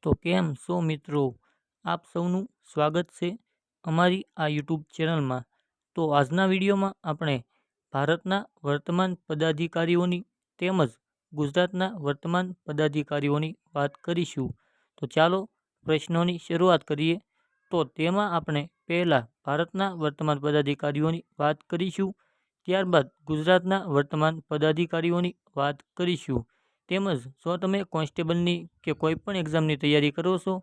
તો કેમ છો મિત્રો? આપ સૌનું સ્વાગત છે અમારી આ યુટ્યુબ ચેનલમાં. તો આજના વિડીયોમાં આપણે ભારતના વર્તમાન પદાધિકારીઓની તેમજ ગુજરાતના વર્તમાન પદાધિકારીઓની વાત કરીશું. તો ચાલો પ્રશ્નોની શરૂઆત કરીએ. તો તેમાં આપણે પહેલાં ભારતના વર્તમાન પદાધિકારીઓની વાત કરીશું, ત્યારબાદ ગુજરાતના વર્તમાન પદાધિકારીઓની વાત કરીશું. તેમજ જો તમે કોન્સ્ટેબલની કે કોઈ પણ એક્ઝામની તૈયારી કરો છો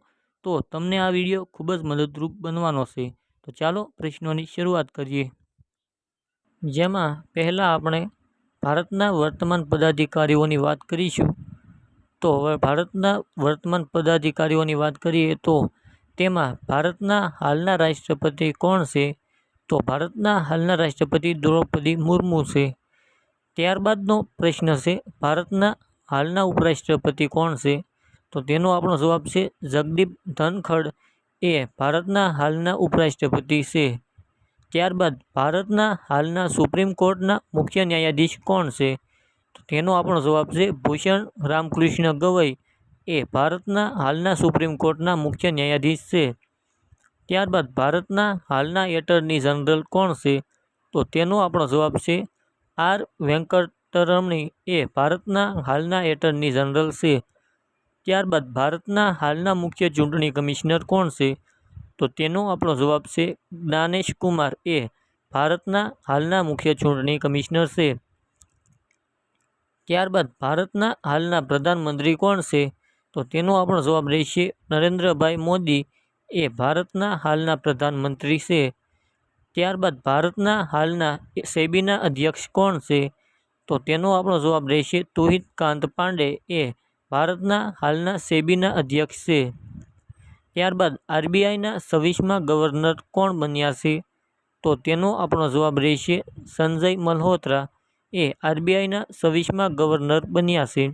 તો તમને આ વિડીયો ખૂબ જ મદદરૂપ બનવાનો છે. તો ચાલો પ્રશ્નોની શરૂઆત કરીએ. જેમાં પહેલાં આપણે ભારતના વર્તમાન પદાધિકારીઓની વાત કરીશું. તો હવે ભારતના વર્તમાન પદાધિકારીઓની વાત કરીએ તો તેમાં ભારતના હાલના રાષ્ટ્રપતિ કોણ છે? તો ભારતના હાલના રાષ્ટ્રપતિ દ્રૌપદી મુર્મુ છે. ત્યારબાદનો પ્રશ્ન છે, ભારતના હાલના ઉપરાષ્ટ્રપતિ કોણ છે? તો તેનો આપણો જવાબ છે જગદીપ ધનખડ એ ભારતના હાલના ઉપરાષ્ટ્રપતિ છે. ત્યારબાદ ભારતના હાલના સુપ્રીમ કોર્ટના મુખ્ય ન્યાયાધીશ કોણ છે? તો તેનો આપણો જવાબ છે ભૂષણ રામકૃષ્ણ ગવઈ એ ભારતના હાલના સુપ્રીમ કોર્ટના મુખ્ય ન્યાયાધીશ છે. ત્યારબાદ ભારતના હાલના એટર્ની જનરલ કોણ છે? તો તેનો આપણો જવાબ છે આર વેંકટરમણી એ ભારતના હાલના એટર્ની જનરલ છે. ત્યારબાદ ભારતના હાલના મુખ્ય ચૂંટણી કમિશનર કોણ છે? તો તેનો આપણો જવાબ છે જ્ઞાનેશ કુમાર એ ભારતના હાલના મુખ્ય ચૂંટણી કમિશનર છે. ત્યારબાદ ભારતના હાલના પ્રધાનમંત્રી કોણ છે? તો તેનો આપણો જવાબ રહેશે નરેન્દ્રભાઈ મોદી એ ભારતના હાલના પ્રધાનમંત્રી છે. ત્યારબાદ ભારતના હાલના સેબીના અધ્યક્ષ કોણ છે? તો તેનો આપણો જવાબ રહેશે તુહિતકાંત પાંડે એ ભારતના હાલના સેબીના અધ્યક્ષ છે. ત્યારબાદ આરબીઆઈના 26મા ગવર્નર કોણ બન્યા છે? તો તેનો આપણો જવાબ રહેશે સંજય મલ્હોત્રા એ આરબીઆઈના 26મા ગવર્નર બન્યા છે.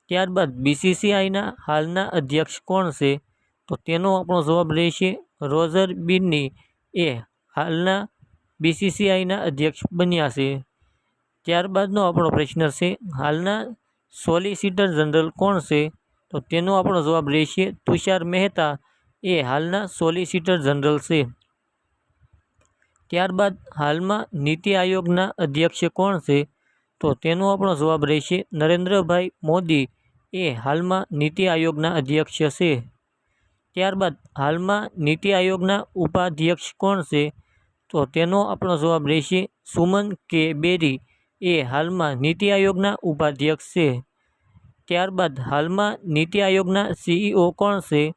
ત્યારબાદ બીસીસીઆઈના હાલના અધ્યક્ષ કોણ છે? તો તેનો આપણો જવાબ રહેશે રોજર બિન્ની એ હાલના બીસીસીઆઈના અધ્યક્ષ બન્યા છે. ત્યારબાદનો આપણો પ્રશ્ન છે, હાલના સોલિસિટર જનરલ કોણ છે? તો તેનો આપણો જવાબ રહેશે તુષાર મહેતા એ હાલના સોલિસિટર જનરલ છે. ત્યારબાદ હાલમાં નીતિ આયોગના અધ્યક્ષ કોણ છે? તો તેનો આપણો જવાબ રહેશે નરેન્દ્રભાઈ મોદી એ હાલમાં નીતિ આયોગના અધ્યક્ષ છે. ત્યારબાદ હાલમાં નીતિ આયોગના ઉપાધ્યક્ષ કોણ છે? તો તેનો આપણો જવાબ રહેશે સુમન કે બેરી એ હાલમાં નીતિ આયોગના ઉપાધ્યક્ષ છે. ત્યારબાદ હાલમાં નીતિ આયોગના સીઈઓ કોણ છે?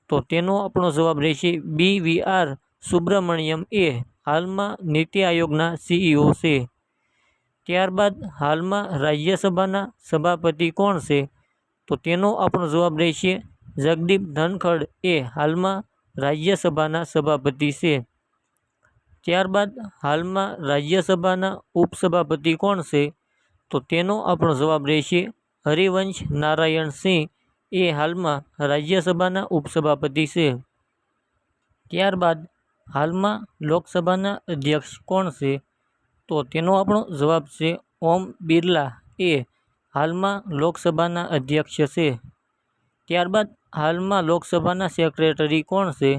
તો તેનો આપણો જવાબ રહેશે BVR સુબ્રમણ્યમ એ હાલમાં નીતિ આયોગના સીઈઓ છે. ત્યારબાદ હાલમાં રાજ્યસભાના સભાપતિ કોણ છે? તો તેનો આપણો જવાબ રહેશે જગદીપ ધનખડ એ હાલમાં રાજ્યસભાના સભાપતિ છે. ત્યારબાદ હાલમાં રાજ્યસભાના ઉપસભાપતિ કોણ છે? તો તેનો આપણો જવાબ રહેશે હરિવંશ નારાયણ સિંહ એ હાલમાં રાજ્યસભાના ઉપસભાપતિ છે. ત્યારબાદ હાલમાં લોકસભાના અધ્યક્ષ કોણ છે? તો તેનો આપણો જવાબ છે ઓમ બિરલા એ હાલમાં લોકસભાના અધ્યક્ષ છે. ત્યારબાદ હાલમાં લોકસભાના સેક્રેટરી કોણ છે?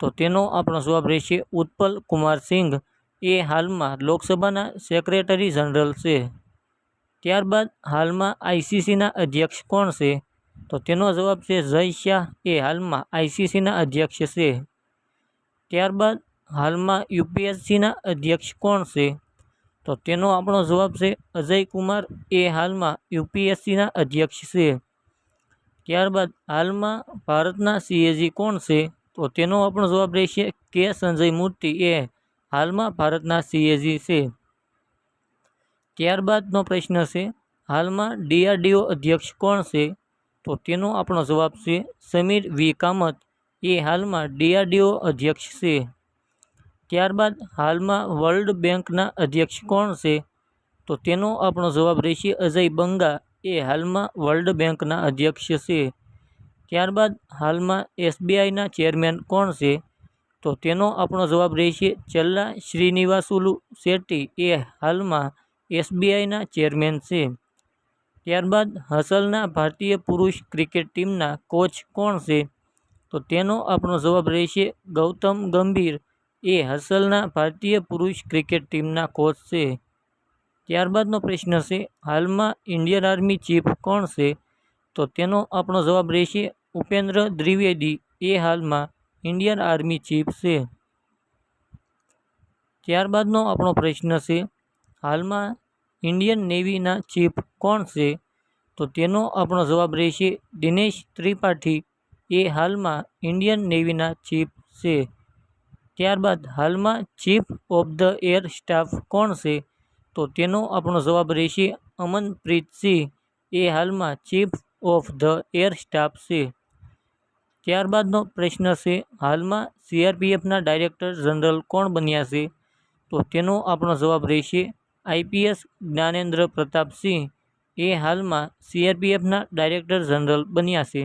તો તેનો આપણો જવાબ રહેશે ઉત્પલ કુમાર સિંઘ એ હાલમાં લોકસભાના સેક્રેટરી જનરલ છે. ત્યારબાદ હાલમાં આઈસીસીના અધ્યક્ષ કોણ છે? તો તેનો જવાબ છે જય શાહ એ હાલમાં આઈસીસીના અધ્યક્ષ છે. ત્યારબાદ હાલમાં યુપીએસસીના અધ્યક્ષ કોણ છે? તો તેનો આપણો જવાબ છે અજય કુમાર એ હાલમાં યુપીએસસીના અધ્યક્ષ છે. ત્યારબાદ હાલમાં ભારતના સીએજી કોણ છે? તો તેનો આપણો જવાબ રહેશે કે સંજય મૂર્તિ એ હાલમાં ભારતના સીએજી છે. ત્યારબાદનો પ્રશ્ન છે, હાલમાં ડીઆરડીઓ અધ્યક્ષ કોણ છે? તો તેનો આપણો જવાબ છે સમીર વી કામત એ હાલમાં ડીઆરડીઓ અધ્યક્ષ છે. ત્યારબાદ હાલમાં વર્લ્ડ બેંકના અધ્યક્ષ કોણ છે? તો તેનો આપણો જવાબ રહેશે અજય બંગા એ હાલમાં વર્લ્ડ બેંકના અધ્યક્ષ છે. ત્યારબાદ હાલમાં એસબીઆઈના ચેરમેન કોણ છે? તો તેનો આપણો જવાબ રહેશે ચલ્લા શ્રીનિવાસુલુ શેટ્ટી એ હાલમાં એસબીઆઈના ચેરમેન છે. ત્યારબાદ હસલના ભારતીય પુરુષ ક્રિકેટ ટીમના કોચ કોણ છે? તો તેનો આપણો જવાબ રહેશે ગૌતમ ગંભીર એ હસલના ભારતીય પુરુષ ક્રિકેટ ટીમના કોચ છે. ત્યારબાદનો પ્રશ્ન છે, હાલમાં ઇન્ડિયન આર્મી ચીફ કોણ છે? તો તેનો આપણો જવાબ રહેશે ઉપેન્દ્ર દ્વિવેદી એ હાલમાં ઇન્ડિયન આર્મી ચીફ છે. ત્યારબાદનો આપણો પ્રશ્ન છે, હાલમાં ઇન્ડિયન નેવીના ચીફ કોણ છે? તો તેનો આપણો જવાબ રહેશે દિનેશ ત્રિપાઠી એ હાલમાં ઇન્ડિયન નેવીના ચીફ છે. ત્યારબાદ હાલમાં chief of the air staff કોણ છે? તો તેનો આપણો જવાબ રહેશે અમનપ્રીત સિંહ એ હાલમાં chief of the air staff છે. ત્યારબાદનો પ્રશ્ન છે, હાલમાં સીઆરપીએફના ડાયરેક્ટર જનરલ કોણ બન્યા છે? તો તેનો આપણો જવાબ રહેશે આઈપીએસ જ્ઞાનેન્દ્ર પ્રતાપ સિંહ એ હાલમાં સીઆરપીએફના ડાયરેક્ટર જનરલ બન્યા છે.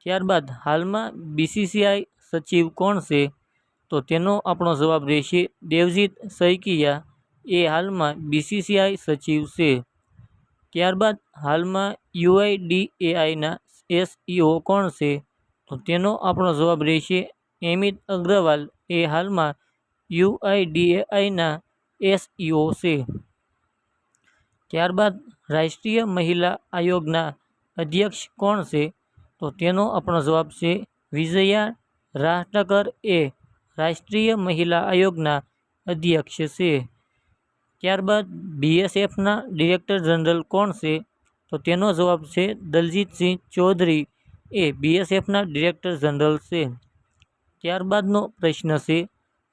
ત્યારબાદ હાલમાં બીસીસીઆઈ સચિવ કોણ છે? તો તેનો આપણો જવાબ રહેશે દેવજીત સૈકિયા એ હાલમાં બીસીસીઆઈ સચિવ છે. ત્યારબાદ હાલમાં યુઆઈડીએઆઈના એસઈઓ કોણ છે? તો તેનો આપણો જવાબ રહેશે એમિત અગ્રવાલ એ હાલમાં યુઆઈડીએઆઈના એસઈઓ છે. ત્યારબાદ રાષ્ટ્રીય મહિલા આયોગના અધ્યક્ષ કોણ છે? તો તેનો આપણો જવાબ છે વિજયા રાહટકર એ રાષ્ટ્રીય મહિલા આયોગના અધ્યક્ષ છે. ત્યારબાદ બીએસએફના ડિરેક્ટર જનરલ કોણ છે? તો તેનો જવાબ છે દલજીતસિંહ ચૌધરી એ બીએસએફના ડિરેક્ટર જનરલ છે. ત્યારબાદનો પ્રશ્ન છે,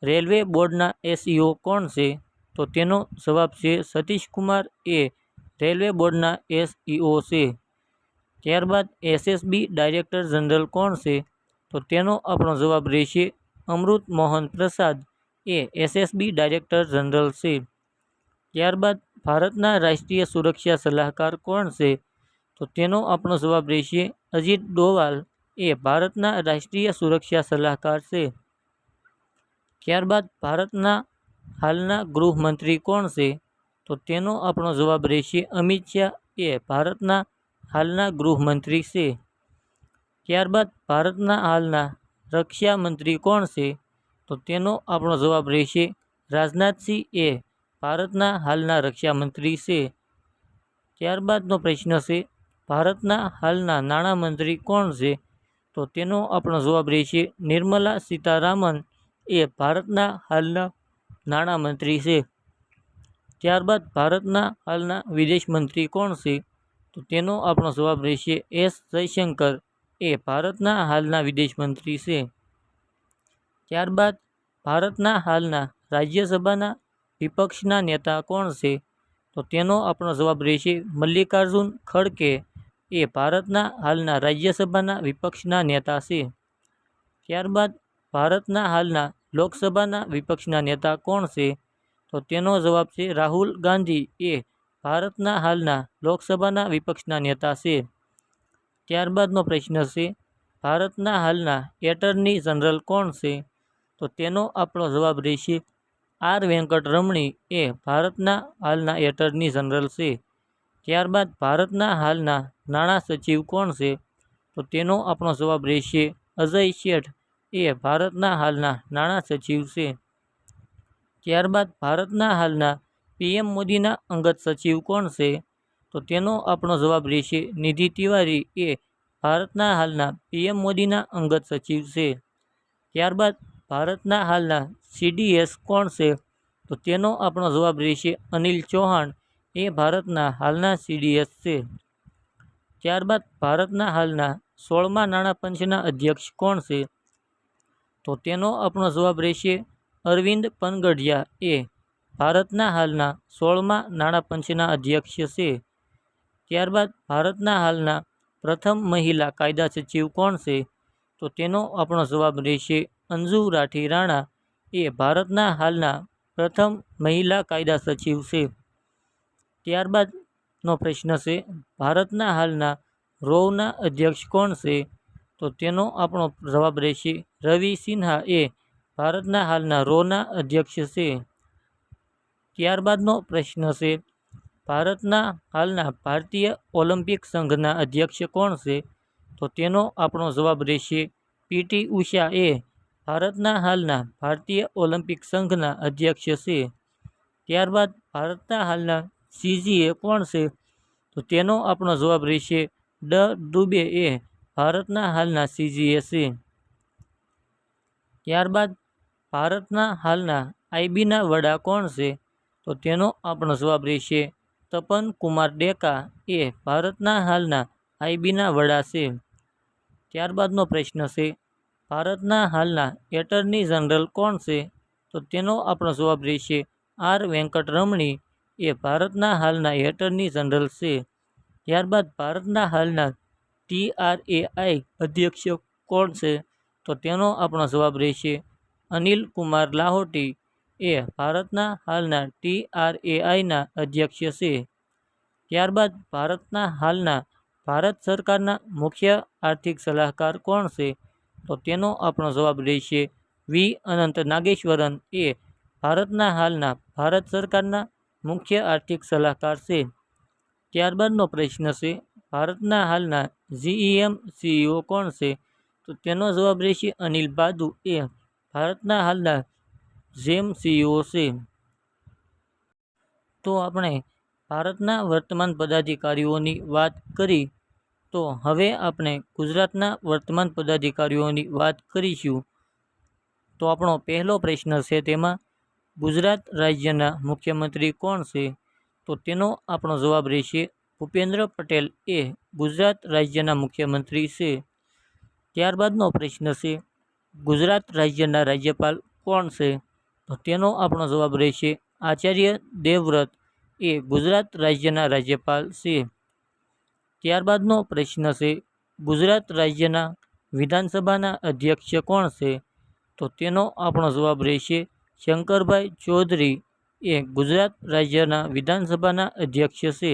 રેલવે બોર્ડના એસઈઓ કોણ છે? તો તેનો જવાબ છે સતીશકુમાર એ રેલવે બોર્ડના એસઈઓ છે. ત્યારબાદ એસએસબી ડાયરેક્ટર જનરલ કોણ છે? તો તેનો આપણો જવાબ રહેશે અમૃત મોહન પ્રસાદ એ એસએસબી ડાયરેક્ટર જનરલ છે. ત્યારબાદ ભારતના રાષ્ટ્રીય સુરક્ષા સલાહકાર કોણ છે? તો તેનો આપણો જવાબ રહેશે અજીત ડોવાલ એ ભારતના રાષ્ટ્રીય સુરક્ષા સલાહકાર છે. ત્યારબાદ ભારતના હાલના ગૃહમંત્રી કોણ છે? તો તેનો આપણો જવાબ રહેશે અમિત શાહ એ ભારતના હાલના ગૃહમંત્રી છે. ત્યારબાદ ભારતના હાલના રક્ષા મંત્રી કોણ છે? તો તેનો આપણો જવાબ રહેશે રાજનાથસિંહ એ ભારતના હાલના રક્ષા મંત્રી છે. ત્યારબાદનો પ્રશ્ન છે, ભારતના હાલના નાણામંત્રી કોણ છે? તો તેનો આપણો જવાબ રહેશે નિર્મલા સીતારામન એ ભારતના હાલના નાણામંત્રી છે. ત્યારબાદ ભારતના હાલના વિદેશ મંત્રી કોણ છે? તો તેનો આપણો જવાબ રહેશે એસ જયશંકર એ ભારતના હાલના વિદેશ મંત્રી છે. ત્યારબાદ ભારતના હાલના રાજ્યસભાના વિપક્ષના નેતા કોણ છે? તો તેનો આપણો જવાબ રહેશે મલ્લિકાર્જુન ખડગે એ ભારતના હાલના રાજ્યસભાના વિપક્ષના નેતા છે. ત્યારબાદ ભારતના હાલના લોકસભાના વિપક્ષના નેતા કોણ છે? તો તેનો જવાબ છે રાહુલ ગાંધી એ ભારતના હાલના લોકસભાના વિપક્ષના નેતા છે. ત્યારબાદનો પ્રશ્ન છે, ભારતના હાલના એટર્ની જનરલ કોણ છે? તો તેનો આપણો જવાબ રહેશે આર વેંકટરમણી એ ભારતના હાલના એટર્ની જનરલ છે. ત્યારબાદ ભારતના હાલના નાણાં સચિવ કોણ છે? તો તેનો આપણો જવાબ રહેશે અજય શેઠ એ ભારતના હાલના નાણાં સચિવ છે. ત્યારબાદ ભારતના હાલના પીએમ મોદીના અંગત સચિવ કોણ છે? તો તેનો આપણો જવાબ રહેશે નિધિ તિવારી એ ભારતના હાલના પીએમ મોદીના અંગત સચિવ છે. ત્યારબાદ ભારતના હાલના સીડીએસ કોણ છે? તો તેનો આપણો જવાબ રહેશે અનિલ ચૌહાણ એ ભારતના હાલના સીડીએસ છે. ત્યારબાદ ભારતના હાલના 16મા નાણાં પંચના અધ્યક્ષ કોણ છે? તો તેનો આપણો જવાબ રહેશે અરવિંદ પનગડિયા એ ભારતના હાલના 16મા નાણાં પંચના અધ્યક્ષ છે. ત્યારબાદ ભારતના હાલના પ્રથમ મહિલા કાયદા સચિવ કોણ છે? તો તેનો આપણો જવાબ રહેશે અંજુ રાઠી રાણા એ ભારતના હાલના પ્રથમ મહિલા કાયદા સચિવ છે. ત્યારબાદનો પ્રશ્ન છે, ભારતના હાલના રોના અધ્યક્ષ કોણ છે? તો તેનો આપણો જવાબ રહેશે રવિ સિન્હા એ ભારતના હાલના રોના અધ્યક્ષ છે. ત્યારબાદનો પ્રશ્ન છે, ભારતના હાલના ભારતીય ઓલિમ્પિક સંઘના અધ્યક્ષ કોણ છે? તો તેનો આપણો જવાબ રહેશે પીટી ઉષા એ ભારતના હાલના ભારતીય ઓલિમ્પિક સંઘના અધ્યક્ષ છે. ત્યારબાદ ભારતના હાલના સીજીએ કોણ છે? તો તેનો આપણો જવાબ રહેશે દુબે એ ભારતના હાલના સીજીએ છે. ત્યારબાદ ભારતના હાલના આઈબીના વડા કોણ છે? તો તેનો આપણો જવાબ રહેશે તપન કુમાર ડેકા એ ભારતના હાલના આઈબીના વડા છે. ત્યારબાદનો પ્રશ્ન છે ભારતના હાલના એટર્ની જનરલ કોણ છે? તો તેનો આપણો જવાબ રહેશે આર વેંકટરમણી એ ભારતના હાલના એટર્ની જનરલ છે. ત્યારબાદ ભારતના હાલના TRAI અધ્યક્ષ કોણ છે? તો તેનો આપણો જવાબ રહેશે અનિલ કુમાર લાહોટી એ ભારતના હાલના TRAIના અધ્યક્ષ છે. ત્યારબાદ ભારતના હાલના ભારત સરકારના મુખ્ય આર્થિક સલાહકાર કોણ છે? તો તેનો આપણો જવાબ રહેશે વી અનંત નાગેશ્વરન એ ભારતના હાલના ભારત સરકારના મુખ્ય આર્થિક સલાહકાર છે. ત્યારબાદનો પ્રશ્ન છે ભારતના હાલના GEM CEO કોણ છે? તો તેનો જવાબ રહેશે અનિલ બાદુ એ ભારતના હાલના GEM CEO છે. તો આપણે ભારતના વર્તમાન પદાધિકારીઓની વાત કરી, તો હવે આપણે ગુજરાતના વર્તમાન પદાધિકારીઓની વાત કરીશું. તો આપણો પહેલો પ્રશ્ન છે તેમાં ગુજરાત રાજ્યના મુખ્યમંત્રી કોણ છે? તો તેનો આપણો જવાબ રહેશે ભૂપેન્દ્ર પટેલ એ ગુજરાત રાજ્યના મુખ્યમંત્રી છે. ત્યારબાદનો પ્રશ્ન છે ગુજરાત રાજ્યના રાજ્યપાલ કોણ છે? તો તેનો આપણો જવાબ રહેશે આચાર્ય દેવવ્રત એ ગુજરાત રાજ્યના રાજ્યપાલ છે. ત્યારબાદનો પ્રશ્ન છે ગુજરાત રાજ્યના વિધાનસભાના અધ્યક્ષ કોણ છે? તો તેનો આપણો જવાબ રહેશે શંકરભાઈ ચૌધરી એ ગુજરાત રાજ્યના વિધાનસભાના અધ્યક્ષ છે.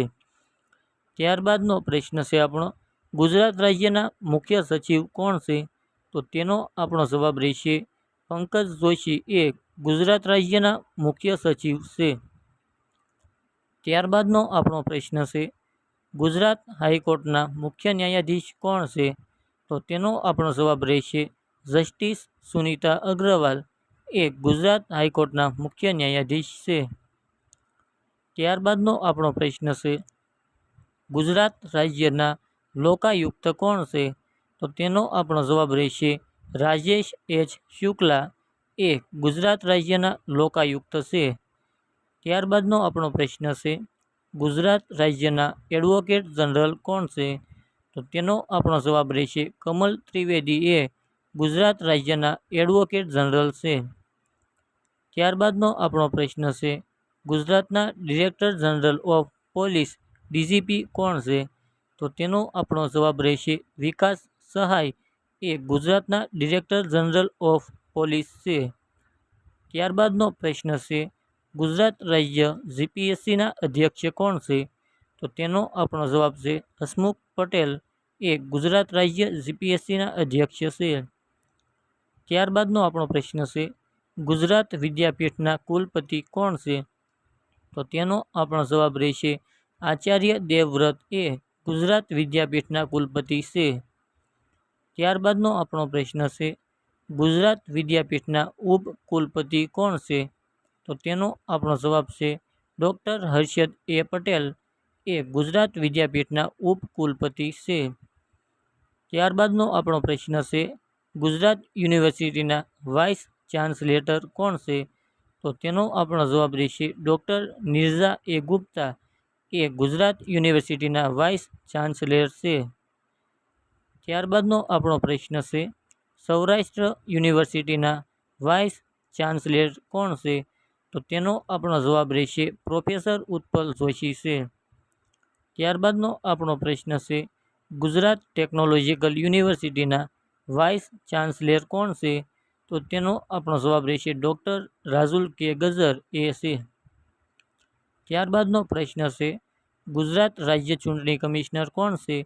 ત્યારબાદનો પ્રશ્ન છે આપણો ગુજરાત રાજ્યના મુખ્ય સચિવ કોણ છે? તો તેનો આપણો જવાબ રહેશે પંકજ જોશી એ ગુજરાત રાજ્યના મુખ્ય સચિવ છે. ત્યારબાદનો આપણો પ્રશ્ન છે ગુજરાત હાઈકોર્ટના મુખ્ય ન્યાયાધીશ કોણ છે? તો તેનો આપણો જવાબ રહેશે જસ્ટિસ સુનીતા અગ્રવાલ એ ગુજરાત હાઈકોર્ટના મુખ્ય ન્યાયાધીશ છે. ત્યારબાદનો આપણો પ્રશ્ન છે ગુજરાત રાજ્યના લોકાયુક્ત કોણ છે? તો તેનો આપણો જવાબ રહેશે રાજેશ એચ શુક્લા એ ગુજરાત રાજ્યના લોકાયુક્ત છે. ત્યારબાદનો આપણો પ્રશ્ન છે ગુજરાત રાજ્યના એડવોકેટ જનરલ કોણ છે? તો તેનો આપણો જવાબ રહેશે કમલ ત્રિવેદી એ ગુજરાત રાજ્યના એડવોકેટ જનરલ છે. ત્યારબાદનો આપણો પ્રશ્ન છે ગુજરાતના director general of police DGP કોણ છે? તો તેનો આપણો જવાબ રહેશે વિકાસ સહાય એ ગુજરાતના ડિરેક્ટર જનરલ ઓફ પોલીસ છે. ત્યારબાદનો પ્રશ્ન છે ગુજરાત રાજ્ય GPSCના અધ્યક્ષ કોણ છે? તો તેનો આપણો જવાબ છે હસમુખ પટેલ એ ગુજરાત રાજ્ય GPSCના અધ્યક્ષ છે. ત્યારબાદનો આપણો પ્રશ્ન છે ગુજરાત વિદ્યાપીઠના કુલપતિ કોણ છે? તો તેનો આપણો જવાબ રહેશે આચાર્ય દેવવ્રત એ ગુજરાત વિદ્યાપીઠના કુલપતિ છે. ત્યારબાદનો આપણો પ્રશ્ન છે ગુજરાત વિદ્યાપીઠના ઉપકુલપતિ કોણ છે? તો તેનો આપણો જવાબ છે ડૉક્ટર હર્ષદ એ પટેલ એ ગુજરાત વિદ્યાપીઠના ઉપકુલપતિ છે. ત્યારબાદનો આપણો પ્રશ્ન છે ગુજરાત યુનિવર્સિટીના વાઇસ ચાન્સલેટર કોણ છે? તો તેનો આપણો જવાબ રહેશે ડૉક્ટર નિર્જા એ ગુપ્તા એ ગુજરાત યુનિવર્સિટીના વાઇસ ચાન્સલેર છે. ત્યારબાદનો આપણો પ્રશ્ન છે સૌરાષ્ટ્ર યુનિવર્સિટીના વાઇસ ચાન્સલેર કોણ છે? તો તેનો આપણો જવાબ રહેશે પ્રોફેસર ઉત્પલ જોશી છે. ત્યારબાદનો આપણો પ્રશ્ન છે ગુજરાત ટેકનોલોજીકલ યુનિવર્સિટીના વાઇસ ચાન્સલેર કોણ છે? તો તેનો આપણો જવાબ રહેશે ડૉક્ટર રાજુલ કે ગજર એ છે. ત્યારબાદનો પ્રશ્ન છે ગુજરાત રાજ્ય ચૂંટણી કમિશનર કોણ છે?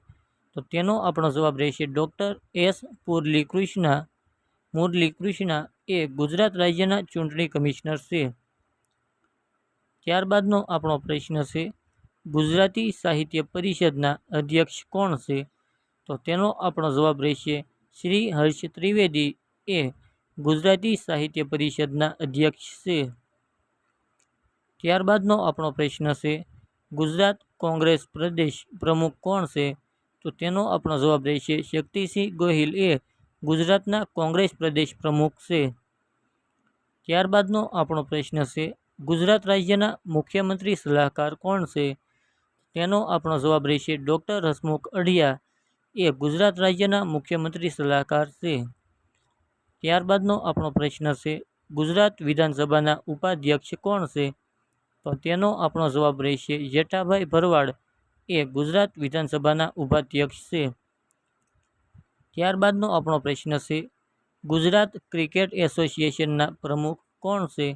તો તેનો આપણો જવાબ રહેશે ડૉક્ટર એસ મુરલીકૃષ્ણા એ ગુજરાત રાજ્યના ચૂંટણી કમિશનર છે. ત્યારબાદનો આપણો પ્રશ્ન છે ગુજરાતી સાહિત્ય પરિષદના અધ્યક્ષ કોણ છે? તો તેનો આપણો જવાબ રહેશે શ્રી હર્ષ ત્રિવેદી એ ગુજરાતી સાહિત્ય પરિષદના અધ્યક્ષ છે. ત્યારબાદનો આપણો પ્રશ્ન છે, ગુજરાત કોંગ્રેસ પ્રદેશ પ્રમુખ કોણ છે? તો તેનો આપણો જવાબ રહેશે શક્તિસિંહ ગોહિલ એ ગુજરાતના કોંગ્રેસ પ્રદેશ પ્રમુખ છે. ત્યારબાદનો આપણો પ્રશ્ન છે, ગુજરાત રાજ્યના મુખ્યમંત્રી સલાહકાર કોણ છે? તેનો આપણો જવાબ રહેશે ડૉક્ટર હસમુખ અઢિયા એ ગુજરાત રાજ્યના મુખ્યમંત્રી સલાહકાર છે. ત્યારબાદનો આપણો પ્રશ્ન છે, ગુજરાત વિધાનસભાના ઉપાધ્યક્ષ કોણ છે? તો તેનો આપણો જવાબ રહેશે જેઠાભાઈ ભરવાડ એ ગુજરાત વિધાનસભાના ઉપાધ્યક્ષ છે. ત્યારબાદનો આપણો પ્રશ્ન છે, ગુજરાત ક્રિકેટ એસોસિએશનના પ્રમુખ કોણ છે?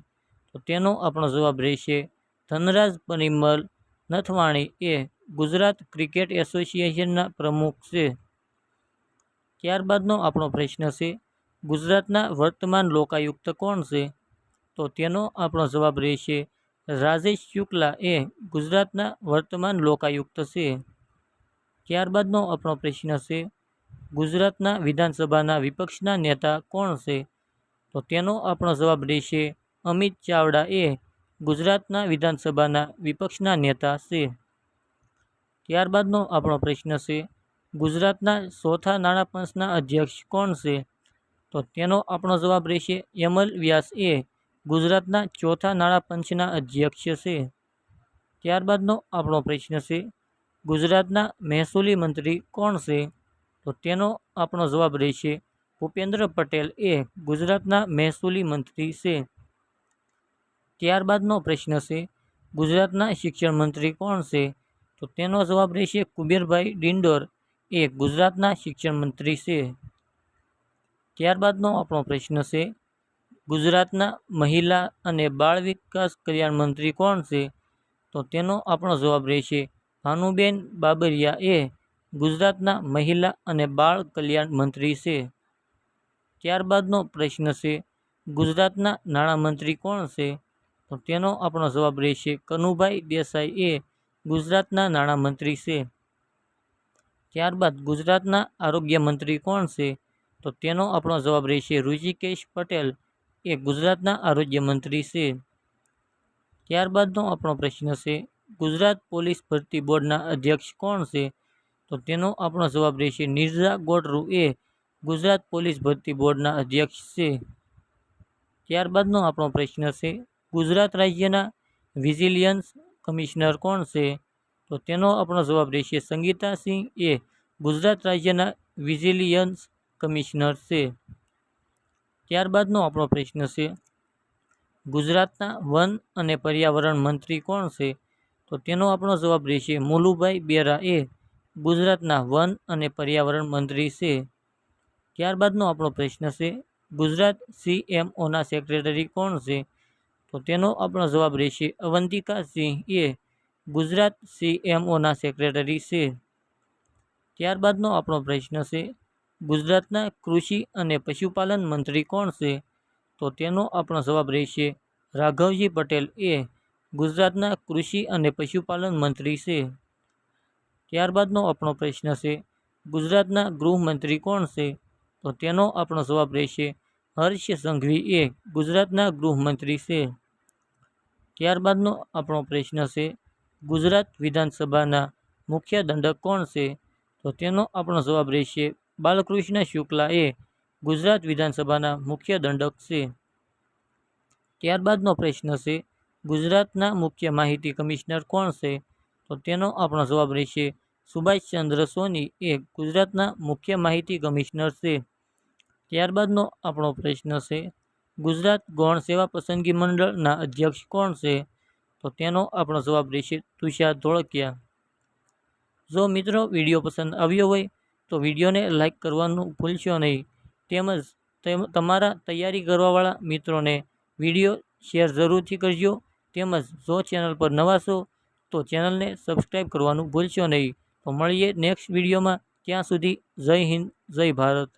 તો તેનો આપણો જવાબ રહેશે ધનરાજ પરિમલ નથવાણી એ ગુજરાત ક્રિકેટ એસોસિએશનના પ્રમુખ છે. ત્યારબાદનો આપણો પ્રશ્ન છે, ગુજરાતના વર્તમાન લોકાયુક્ત કોણ છે? તો તેનો આપણો જવાબ રહેશે રાજેશ શુક્લા એ ગુજરાતના વર્તમાન લોકાયુક્ત છે. ત્યારબાદનો આપણો પ્રશ્ન છે, ગુજરાતના વિધાનસભાના વિપક્ષના નેતા કોણ છે? તો તેનો આપણો જવાબ રહેશે અમિત ચાવડા એ ગુજરાતના વિધાનસભાના વિપક્ષના નેતા છે. ત્યારબાદનો આપણો પ્રશ્ન છે, ગુજરાતના ચોથા નાણાં પંચના અધ્યક્ષ કોણ છે? તો તેનો આપણો જવાબ રહેશે યમલ વ્યાસ એ ગુજરાતના ચોથા નાણાં પંચના અધ્યક્ષ છે. ત્યારબાદનો આપણો પ્રશ્ન છે, ગુજરાતના મહેસૂલી મંત્રી કોણ છે? તો તેનો આપણો જવાબ રહેશે ભૂપેન્દ્ર પટેલ એ ગુજરાતના મહેસૂલી મંત્રી છે. ત્યારબાદનો પ્રશ્ન છે, ગુજરાતના શિક્ષણ મંત્રી કોણ છે? તો તેનો જવાબ રહેશે કુબેરભાઈ ડિંડોર એ ગુજરાતના શિક્ષણ મંત્રી છે. ત્યારબાદનો આપણો પ્રશ્ન છે, ગુજરાતના મહિલા અને બાળ વિકાસ કલ્યાણ મંત્રી કોણ છે? તો તેનો આપણો જવાબ રહેશે ભાનુબેન બાબરિયા એ ગુજરાતના મહિલા અને બાળ કલ્યાણ મંત્રી છે. ત્યારબાદનો પ્રશ્ન છે, ગુજરાતના નાણામંત્રી કોણ છે? તો તેનો આપણો જવાબ રહેશે કનુભાઈ દેસાઈ એ ગુજરાતના નાણામંત્રી છે. ત્યારબાદ ગુજરાતના આરોગ્ય મંત્રી કોણ છે? તો તેનો આપણો જવાબ રહેશે ઋષિકેશ પટેલ એ ગુજરાતના આરોગ્ય મંત્રી છે. ત્યારબાદનો આપણો પ્રશ્ન છે, ગુજરાત પોલીસ ભરતી બોર્ડના અધ્યક્ષ કોણ છે? તો તેનો આપણો જવાબ રહેશે નિર્જા ગોટરુ એ ગુજરાત પોલીસ ભરતી બોર્ડના અધ્યક્ષ છે. ત્યારબાદનો આપણો પ્રશ્ન છે, ગુજરાત રાજ્યના વિજિલન્સ કમિશનર કોણ છે? તો તેનો આપણો જવાબ રહેશે સંગીતા સિંહ એ ગુજરાત રાજ્યના વિજિલન્સ કમિશનર છે. ત્યારબાદનો આપણો પ્રશ્ન છે, ગુજરાતના વન અને પર્યાવરણ મંત્રી કોણ છે? તો તેનો આપણો જવાબ રહેશે મુલુભાઈ બેરા એ ગુજરાતના વન અને પર્યાવરણ મંત્રી છે. ત્યારબાદનો આપણો પ્રશ્ન છે, ગુજરાત CMOના સેક્રેટરી કોણ છે? તો તેનો આપણો જવાબ રહેશે અવંતિકા સિંહ એ ગુજરાત CMOના સેક્રેટરી છે. ત્યારબાદનો આપણો પ્રશ્ન છે, ગુજરાતના કૃષિ અને પશુપાલન મંત્રી કોણ છે? તો તેનો આપણો જવાબ રહેશે રાઘવજી પટેલ એ ગુજરાતના કૃષિ અને પશુપાલન મંત્રી છે. ત્યારબાદનો આપણો પ્રશ્ન છે, ગુજરાતના ગૃહમંત્રી કોણ છે? તો તેનો આપણો જવાબ રહેશે હર્ષ સંઘવી એ ગુજરાતના ગૃહમંત્રી છે. ત્યારબાદનો આપણો પ્રશ્ન છે, ગુજરાત વિધાનસભાના મુખ્ય દંડક કોણ છે? તો તેનો આપણો જવાબ રહેશે બાલકૃષ્ણ શુક્લા એ ગુજરાત વિધાનસભાના મુખ્ય દંડક છે. ત્યારબાદનો પ્રશ્ન છે, ગુજરાતના મુખ્ય માહિતી કમિશનર કોણ છે? તો તેનો આપણો જવાબ રહેશે સુભાષચંદ્ર સોની એ ગુજરાતના મુખ્ય માહિતી કમિશનર છે. ત્યારબાદનો આપણો પ્રશ્ન છે, ગુજરાત ગૌણ સેવા પસંદગી મંડળના અધ્યક્ષ કોણ છે? તો તેનો આપણો જવાબ રહેશે તુષાર ધોળકિયા. જો મિત્રો વિડીયો પસંદ આવ્યો હોય તો વિડીયોને લાઈક કરવાનું ભૂલશો નહીં, તેમજ તમારા તૈયારી કરવાવાળા મિત્રોને વિડીયો શેર જરૂરથી કરજો. તેમજ જો ચેનલ પર નવા છો તો ચેનલને સબસ્ક્રાઈબ કરવાનું ભૂલશો નહીં. તો મળીએ નેક્સ્ટ વિડીયોમાં. ત્યાં સુધી જય હિન્દ, જય ભારત.